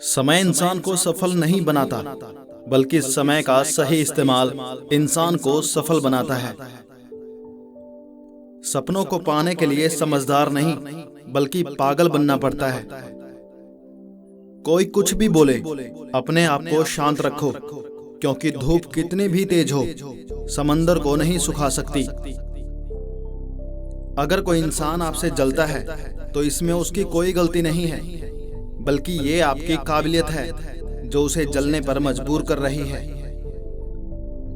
समय इंसान को सफल नहीं बनाता, बल्कि समय का सही इस्तेमाल इंसान को सफल बनाता है। सपनों को पाने के लिए समझदार नहीं, बल्कि पागल बनना पड़ता है। कोई कुछ भी बोले, अपने आप को शांत रखो, क्योंकि धूप कितनी भी तेज हो, समंदर को नहीं सुखा सकती। अगर कोई इंसान आपसे जलता है, तो इसमें उसकी कोई गलती नहीं है, बल्कि ये आपकी काबिलियत है जो उसे जलने पर मजबूर कर रही है।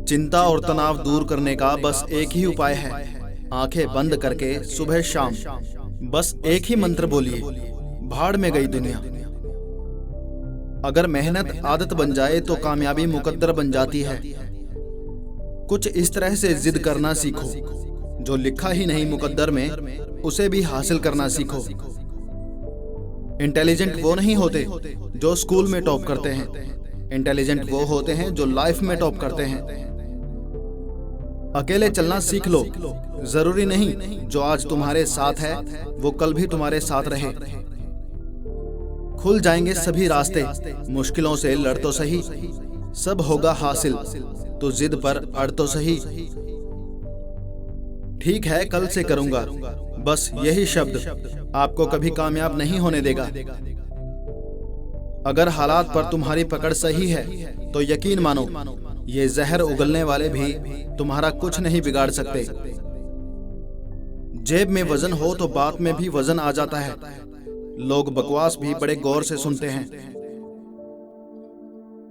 चिंता और तनाव दूर करने का बस एक ही उपाय है, आंखें बंद करके सुबह शाम बस एक ही मंत्र बोलिए, भाड़ में गई दुनिया। अगर मेहनत आदत बन जाए तो कामयाबी मुकद्दर बन जाती है। कुछ इस तरह से जिद करना सीखो, जो लिखा ही नहीं मुकद्दर में, उसे भी हासिल करना सीखो। इंटेलिजेंट वो नहीं होते जो स्कूल में टॉप करते हैं, इंटेलिजेंट वो होते हैं जो लाइफ में टॉप करते हैं। अकेले चलना सीख लो, जरूरी नहीं जो आज तुम्हारे साथ है वो कल भी तुम्हारे साथ रहे। खुल जाएंगे सभी रास्ते, मुश्किलों से लड़ तो सही, सब होगा हासिल, तो जिद पर अड़ तो सही। ठीक है कल से करूंगा, बस यही शब्द आपको कभी कामयाब नहीं होने देगा। अगर हालात पर तुम्हारी पकड़ सही है तो यकीन मानो, ये जहर उगलने वाले भी तुम्हारा कुछ नहीं बिगाड़ सकते। जेब में वजन हो तो बात में भी वजन आ जाता है। लोग बकवास भी बड़े गौर से सुनते हैं।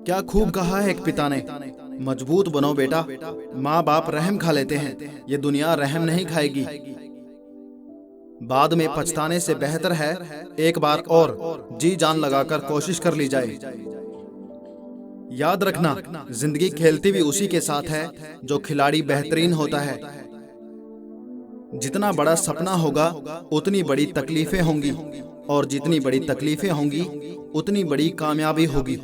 क्या खूब कहा है एक पिता ने, मजबूत बनो बेटा, माँ बाप रहम खा लेते हैं, ये दुनिया रहम नहीं खाएगी। बाद में पछताने से बेहतर है एक बार और जी जान लगाकर कोशिश कर ली जाए। याद रखना, जिंदगी खेलती भी उसी के साथ है जो खिलाड़ी बेहतरीन होता है। जितना बड़ा सपना होगा उतनी बड़ी तकलीफें होंगी, और जितनी बड़ी तकलीफें होंगी उतनी बड़ी कामयाबी होगी।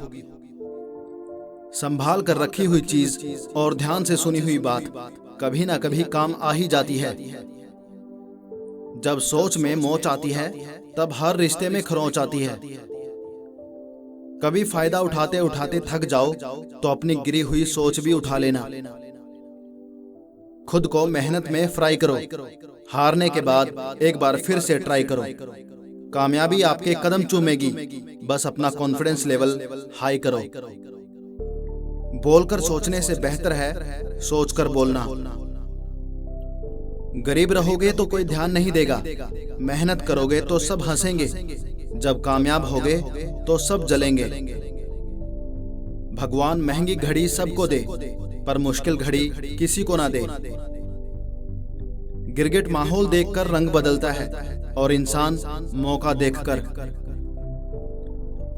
संभाल कर रखी हुई चीज और ध्यान से सुनी हुई बात कभी ना कभी काम आ ही जाती है। जब सोच में मोच आती है, तब हर रिश्ते में खरोंच आती है। कभी फायदा उठाते उठाते थक जाओ तो अपनी गिरी हुई सोच भी उठा लेना। खुद को मेहनत में फ्राई करो, हारने के बाद एक बार फिर से ट्राई करो। कामयाबी आपके कदम चूमेगी, बस अपना कॉन्फिडेंस लेवल हाई करो। बोलकर सोचने से बेहतर है सोचकर बोलना। गरीब रहोगे तो कोई ध्यान नहीं देगा, मेहनत करोगे तो सब हंसेंगे, जब कामयाब होगे तो सब जलेंगे। भगवान महंगी घड़ी सबको दे, पर मुश्किल घड़ी किसी को ना दे। गिरगिट माहौल देखकर रंग बदलता है, और इंसान मौका देखकर।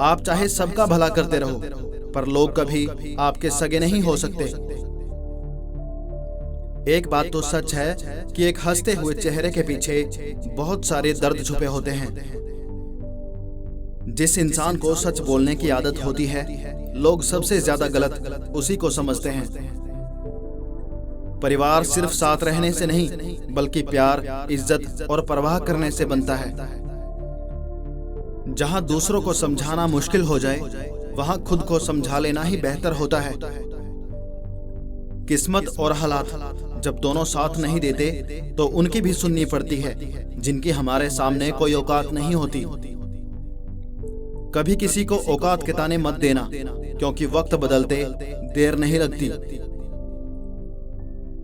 आप चाहे सबका भला करते रहो, पर लोग कभी आपके सगे नहीं हो सकते। एक बात तो सच है कि एक हंसते हुए चेहरे के पीछे बहुत सारे दर्द छुपे होते हैं। जिस इंसान को सच बोलने की आदत होती है, लोग सबसे ज्यादा गलत उसी को समझते हैं। परिवार सिर्फ साथ रहने से नहीं, बल्कि प्यार, इज्जत और परवाह करने से बनता है। जहां दूसरों को समझाना मुश्किल हो जाए, वहां खुद को समझा लेना ही बेहतर होता है। किस्मत और हालात जब दोनों साथ नहीं देते, तो उनकी भी सुननी पड़ती है जिनकी हमारे सामने कोई औकात नहीं होती। कभी किसी को औकात के ताने मत देना, क्योंकि वक्त बदलते देर नहीं लगती।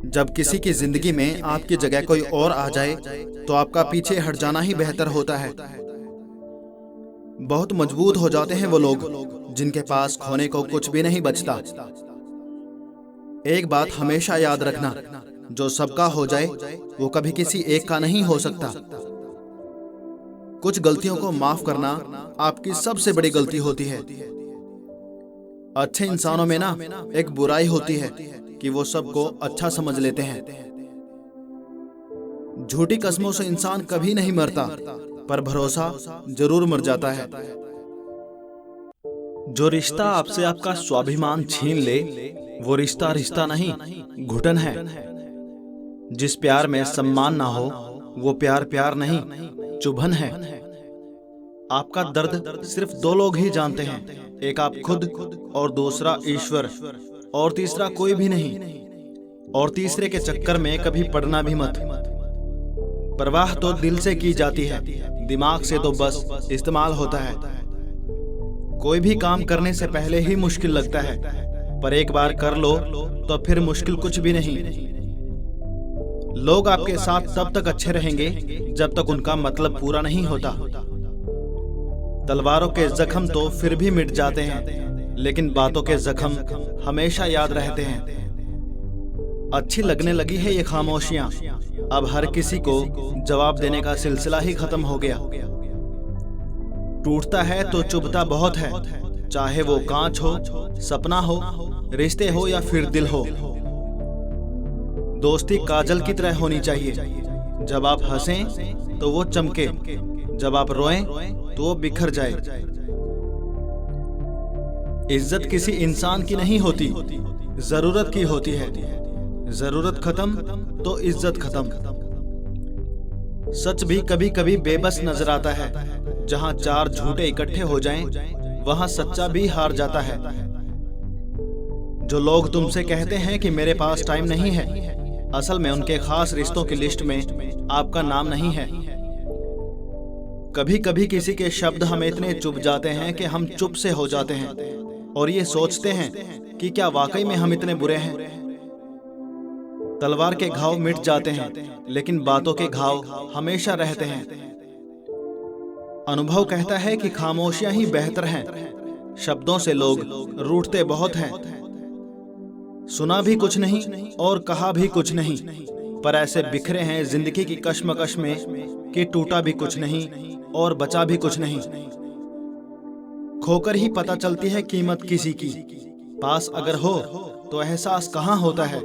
जब किसी की जिंदगी में आपकी जगह कोई और आ जाए, तो आपका पीछे हट जाना ही बेहतर होता है। बहुत मजबूत हो जाते हैं वो लोग जिनके पास खोने को कुछ भी नहीं बचता। एक बात हमेशा याद रखना, जो सबका हो जाए वो कभी किसी एक का नहीं हो सकता। कुछ गलतियों को माफ करना आपकी सबसे बड़ी गलती होती है। अच्छे इंसानों में ना एक बुराई होती है कि वो सबको अच्छा समझ लेते हैं। झूठी कस्मों से इंसान कभी नहीं मरता, पर भरोसा जरूर मर जाता है। जो रिश्ता आपसे आपका स्वाभिमान छीन ले, वो रिश्ता रिश्ता नहीं, घुटन है। जिस प्यार में सम्मान ना हो, वो प्यार प्यार नहीं, चुभन है। आपका दर्द सिर्फ दो लोग ही जानते हैं, एक आप खुद, और दूसरा ईश्वर, और तीसरा कोई भी नहीं। और तीसरे के चक्कर में कभी पड़ना भी मत। परवाह तो दिल से की जाती है, दिमाग से तो बस इस्तेमाल होता है। कोई भी काम करने से पहले ही मुश्किल लगता है, पर एक बार कर लो तो फिर मुश्किल कुछ भी नहीं। लोग आपके साथ तब तक अच्छे रहेंगे जब तक उनका मतलब पूरा नहीं होता। तलवारों के जख्म तो फिर भी मिट जाते हैं, लेकिन बातों के जख्म हमेशा याद रहते हैं। अच्छी लगने लगी है ये खामोशियां, अब हर किसी को जवाब देने का सिलसिला ही खत्म हो गया। टूटता है तो चुभता बहुत है, चाहे वो कांच हो, सपना हो, रिश्ते हो या फिर दिल हो। दोस्ती काजल की तरह होनी चाहिए, जब आप हंसें तो वो चमके, जब आप रोएं तो वो बिखर जाए। इज्जत किसी इंसान की नहीं होती, जरूरत की होती है। जरूरत खत्म तो इज्जत खत्म। सच भी कभी कभी बेबस नजर आता है, जहां चार झूठे इकट्ठे हो जाएं, वहां सच्चा भी हार जाता है। जो लोग तुमसे कहते हैं कि मेरे पास टाइम नहीं है, असल में उनके खास रिश्तों की लिस्ट में आपका नाम नहीं है। कभी कभी किसी के शब्द हमें इतने चुभ जाते हैं कि हम चुप से हो जाते हैं और ये सोचते हैं कि क्या वाकई में हम इतने बुरे हैं। तलवार के घाव मिट जाते हैं, लेकिन बातों के घाव हमेशा रहते हैं। अनुभव कहता है कि खामोशियां ही बेहतर हैं। शब्दों से लोग रूठते बहुत हैं। सुना भी कुछ नहीं और कहा भी कुछ नहीं, पर ऐसे बिखरे हैं जिंदगी की कश्मकश में कि टूटा भी कुछ नहीं और बचा भी कुछ नहीं। खोकर ही पता चलती है कीमत किसी की, पास अगर हो तो एहसास कहाँ होता है।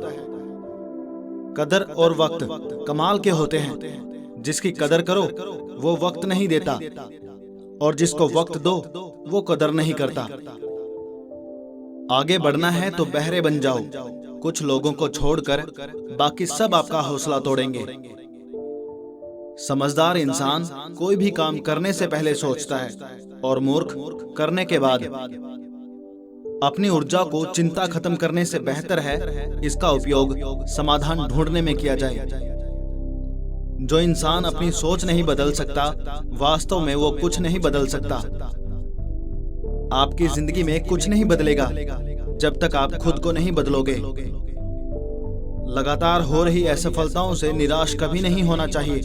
कदर और वक्त कमाल के होते हैं, जिसकी कदर करो वो वक्त नहीं देता, और जिसको वक्त दो वो कदर नहीं करता। आगे बढ़ना है तो बहरे बन जाओ, कुछ लोगों को छोड़कर बाकी सब आपका हौसला तोड़ेंगे। समझदार इंसान कोई भी काम करने से पहले सोचता है, और मूर्ख करने के बाद। अपनी ऊर्जा को चिंता खत्म करने से बेहतर है इसका उपयोग समाधान ढूंढने में किया जाए। जो इंसान अपनी सोच नहीं बदल सकता, वास्तव में वो कुछ नहीं बदल सकता। आपकी जिंदगी में कुछ नहीं बदलेगा जब तक आप खुद को नहीं बदलोगे। लगातार हो रही असफलताओं से निराश कभी नहीं होना चाहिए,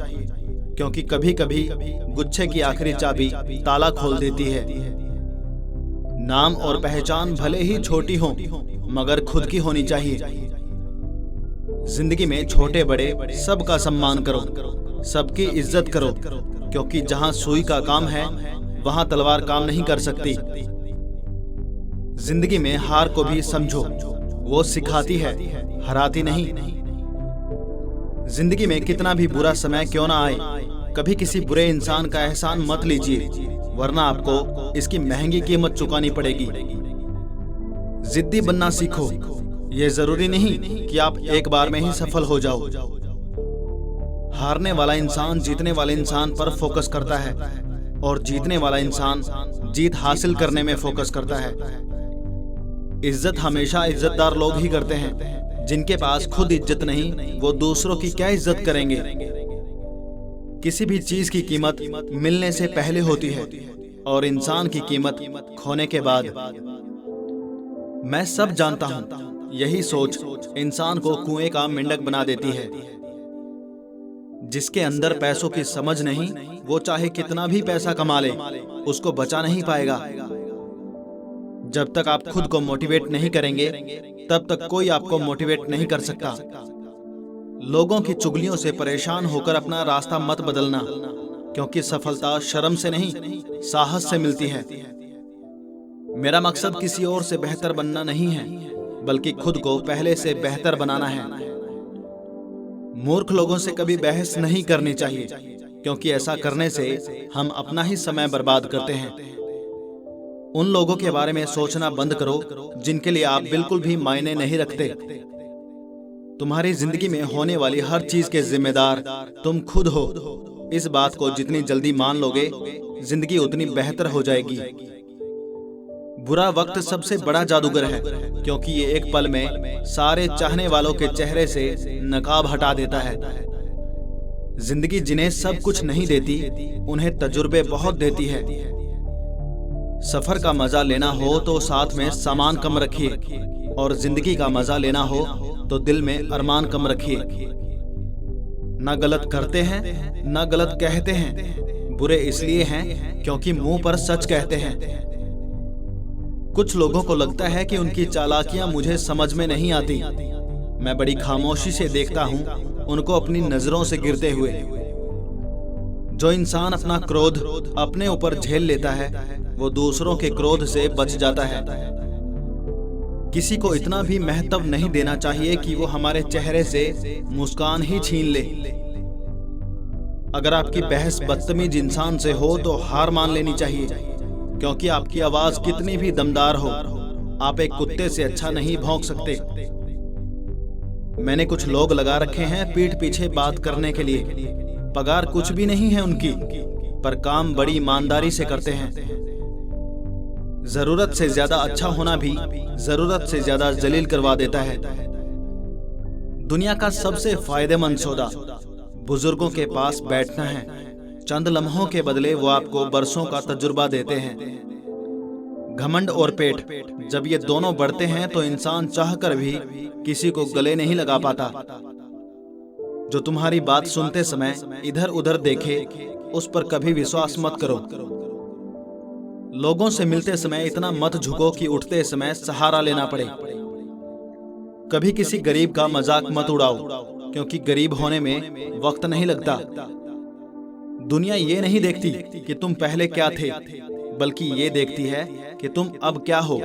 क्योंकि कभी कभी गुच्छे की आखिरी चाबी ताला खोल देती है। नाम और पहचान भले ही छोटी हो, मगर खुद की होनी चाहिए। जिंदगी में छोटे बड़े सबका सम्मान करो, सबकी इज्जत करो, क्योंकि जहां सुई का काम है वहां तलवार काम नहीं कर सकती। जिंदगी में हार को भी समझो, वो सिखाती है, हराती नहीं। जिंदगी में कितना भी बुरा समय क्यों ना आए, कभी किसी बुरे इंसान का एहसान मत लीजिए, वरना आपको इसकी महंगी कीमत चुकानी पड़ेगी। जिद्दी बनना सीखो, ये जरूरी नहीं कि आप एक बार में ही सफल हो जाओ। हारने वाला इंसान जीतने वाले इंसान पर फोकस करता है, और जीतने वाला इंसान जीत हासिल करने में फोकस करता है। इज्जत हमेशा इज्जतदार लोग ही करते हैं। जिनके पास खुद इज्जत नहीं, वो दूसरों की क्या इज्जत करेंगे। किसी भी चीज की कीमत मिलने से पहले होती है, और इंसान की कीमत खोने के बाद। मैं सब जानता हूं, यही सोच इंसान को कुएं का मेंढक बना देती है। जिसके अंदर पैसों की समझ नहीं, वो चाहे कितना भी पैसा कमा ले, उसको बचा नहीं पाएगा। जब तक आप खुद को मोटिवेट नहीं करेंगे, तब तक कोई आपको मोटिवेट नहीं कर सकता। लोगों की चुगलियों से परेशान होकर अपना रास्ता मत बदलना, क्योंकि सफलता शर्म से नहीं, साहस से मिलती है। मेरा मकसद किसी और से बेहतर बनना नहीं है, बल्कि खुद को पहले से बेहतर बनाना है। मूर्ख लोगों से कभी बहस नहीं करनी चाहिए, क्योंकि ऐसा करने से हम अपना ही समय बर्बाद करते हैं। उन लोगों के बारे में सोचना बंद करो जिनके लिए आप बिल्कुल भी मायने नहीं रखते। तुम्हारी जिंदगी में होने वाली हर चीज के जिम्मेदार तुम खुद हो। इस बात को जितनी जल्दी मान लोगे, जिंदगी उतनी बेहतर हो जाएगी। बुरा वक्त सबसे बड़ा जादूगर है, क्योंकि ये एक पल में सारे चाहने वालों के चेहरे से नकाब हटा देता है। जिंदगी जिन्हें सब कुछ नहीं देती, उन्हें तजुर्बे बहुत देती है। सफर का मजा लेना हो तो साथ में सामान कम रखिए, और जिंदगी का मजा लेना हो तो दिल में अरमान कम रखिए। ना गलत करते हैं, ना गलत कहते हैं, बुरे इसलिए हैं क्योंकि मुंह पर सच कहते हैं। कुछ लोगों को लगता है कि उनकी चालाकियां मुझे समझ में नहीं आती। मैं बड़ी खामोशी से देखता हूं उनको अपनी नजरों से गिरते हुए। जो इंसान अपना क्रोध अपने ऊपर झेल लेता है, वो दूसरों के क्रोध से बच जाता है। किसी को इतना भी महत्व नहीं देना चाहिए कि वो हमारे चेहरे से मुस्कान ही छीन ले। अगर आपकी बहस बदतमीज इंसान से हो तो हार मान लेनी चाहिए, क्योंकि आपकी आवाज कितनी भी दमदार हो, आप एक कुत्ते से अच्छा नहीं भौंक सकते। मैंने कुछ लोग लगा रखे हैं पीठ पीछे बात करने के लिए। पगार कुछ भी नहीं है उनकी, पर काम बड़ी ईमानदारी से करते हैं। जरूरत से ज्यादा अच्छा होना भी जरूरत से ज्यादा जलील करवा देता है। दुनिया का सबसे फायदेमंद सौदा बुजुर्गों के पास बैठना है। चंद लम्हों के बदले वो आपको बरसों का तजुर्बा देते हैं। घमंड और पेट, जब ये दोनों बढ़ते हैं तो इंसान चाहकर भी किसी को गले नहीं लगा पाता। जो तुम्हारी बात सुनते समय इधर उधर देखे, उस पर कभी विश्वास मत करो। लोगों से मिलते समय इतना मत झुको कि उठते समय सहारा लेना पड़े। कभी किसी गरीब का मजाक मत उड़ाओ, क्योंकि गरीब होने में वक्त नहीं लगता। दुनिया ये नहीं देखती कि तुम पहले क्या थे, बल्कि ये देखती है कि तुम अब क्या हो।